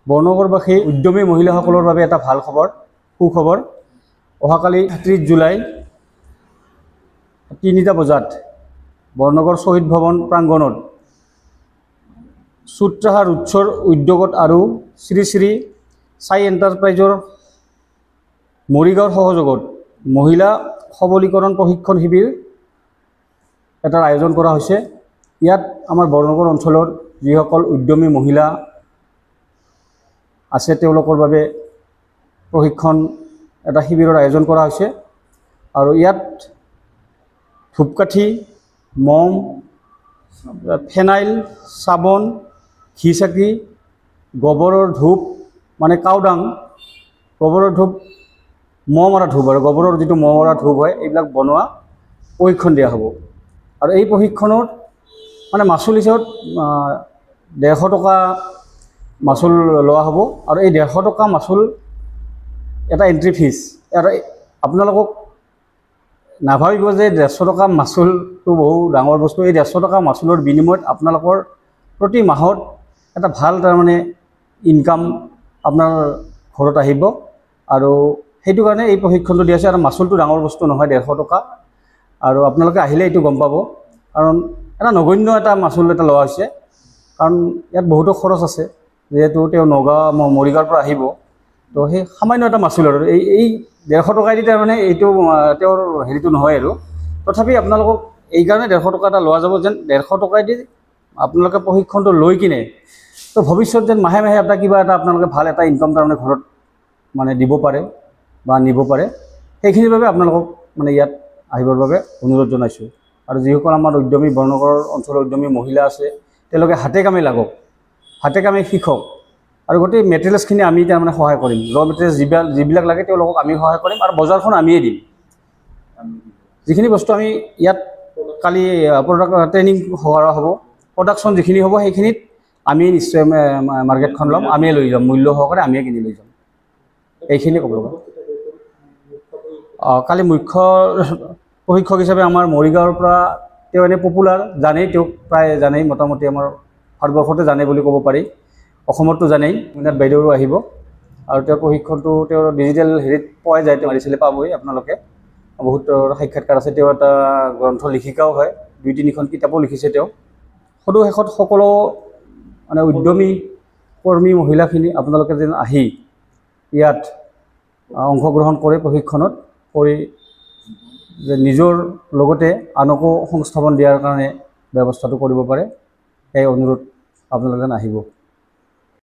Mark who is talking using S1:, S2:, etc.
S1: বৰ্ণগৰবাসী উদ্যমী মহিলাসকলৰ বাবে এটা ভাল খবৰ সুখবৰ অহাকালি 30 জুলাই 3টা বজাত বৰ্ণগৰ শ্বহীদ ভৱন প্ৰাংগণত সূত্ৰাহাৰ উৎসৰ উদ্যোগত আৰু শ্ৰী শ্ৰী সাই এণ্টাৰপ্ৰাইজৰ মৰিগাঁৱৰ সহযোগত মহিলা সবলীকৰণ প্ৰশিক্ষণ শিবিৰ এটাৰ আয়োজন কৰা হৈছে। ইয়াত আমাৰ বৰ্ণগৰ অঞ্চলৰ যিসকল উদ্যমী মহিলা আছে তেওঁলোকৰ বাবে প্ৰশিক্ষণ এটা শিবিৰৰ আয়োজন কৰা হৈছে আৰু ইয়াত ধূপকাঠি মম ফেনাইল চাবোন ঘি চাকি গোবৰৰ ধূপ মানে কাউডাং গোবৰৰ ধূপ মহ মৰা ধূপ আৰু গোবৰৰ যিটো মহ মৰা ধূপ হয় এইবিলাক বনোৱা প্ৰশিক্ষণ দিয়া হ'ব আৰু এই প্ৰশিক্ষণত মানে মাচুল হিচাপত 150 টকা মাচুল লোৱা হ'ব আৰু এই 150 টকা মাচুল এটা এন্ট্ৰি ফিজ আৰু আপোনালোকক নাভাবিব যে 150 টকা মাচুলটো বহু ডাঙৰ বস্তু। এই 150 টকা মাচুলৰ বিনিময়ত আপোনালোকৰ প্ৰতি মাহত এটা ভাল তাৰমানে ইনকাম আপোনাৰ ঘৰত আহিব আৰু সেইটো কাৰণে এই প্ৰশিক্ষণটো দিয়া আছে আৰু মাচুলটো ডাঙৰ বস্তু নহয় 150 টকা আৰু আপোনালোকে আহিলে এইটো গম পাব কাৰণ এটা নগণ্য এটা মাচুল এটা লোৱা হৈছে কাৰণ ইয়াত বহুতো খৰচ আছে যেহেতু তেওঁ নগাঁও মৰিগাঁৱৰ পৰা আহিব তো সেই সামান্য এটা মাচুল আৰু এই 150 টকাই দি তাৰমানে এইটো তেওঁৰ হেৰিটো নহয় আৰু তথাপি আপোনালোকক এইকাৰণে 150 টকা এটা লোৱা যাব যেন 150 টকাই দি আপোনালোকে প্ৰশিক্ষণটো লৈ কিনে তো ভৱিষ্যত যেন মাহে মাহে এটা কিবা এটা আপোনালোকে ভাল এটা ইনকাম তাৰমানে ঘৰত মানে দিব পাৰে বা নিব পাৰে সেইখিনিৰ বাবে আপোনালোকক মানে ইয়াত আহিবৰ বাবে অনুৰোধ জনাইছোঁ আৰু যিসকল আমাৰ উদ্যমী বৰ্ণগৰ অঞ্চলৰ উদ্যমী মহিলা আছে তেওঁলোকে হাতে কামে লাগক হাতে কামে শিকক আৰু গোটেই মেটেৰিয়েলছখিনি আমি তাৰমানে সহায় কৰিম ৰ মেটেৰিয়েলছ যিবিলাক লাগে তেওঁলোকক আমি সহায় কৰিম আৰু বজাৰখন আমিয়ে দিম যিখিনি বস্তু আমি ইয়াত কালি ট্ৰেইনিং কৰা হ'ব প্ৰডাকশ্যন যিখিনি হ'ব সেইখিনিত আমি নিশ্চয় মাৰ্কেটখন ল'ম আমিয়ে লৈ যাম মূল্য সহকাৰে আমিয়ে কিনি লৈ যাম এইখিনি ক'ব লগা। কালি মুখ্য প্ৰশিক্ষক হিচাপে আমাৰ মৰিগাঁৱৰ পৰা তেওঁ এনে পপুলাৰ জানেই তেওঁক প্ৰায় জানেই মোটামুটি আমাৰ ভাৰতবৰ্ষতে জানে বুলি ক'ব পাৰি অসমতো জানেই মীনাত বাইদেউৰো আহিব আৰু তেওঁৰ প্ৰশিক্ষণটো তেওঁৰ ডিজিটেল হেৰিত পোৱা যায় তেওঁ মাৰিছিলে পাবই আপোনালোকে বহুত সাক্ষাৎকাৰ আছে তেওঁ এটা গ্ৰন্থ লিখিকাও হয় 2-3খন কিতাপো লিখিছে তেওঁ সদৌ শেষত সকলো মানে উদ্যমী কৰ্মী মহিলাখিনি আপোনালোকে যেন আহি ইয়াত অংশগ্ৰহণ কৰে প্ৰশিক্ষণত কৰি যে নিজৰ লগতে আনকো সংস্থাপন দিয়াৰ কাৰণে ব্যৱস্থাটো কৰিব পাৰে এই অনুৰোধ আপোনালোকে আহিব।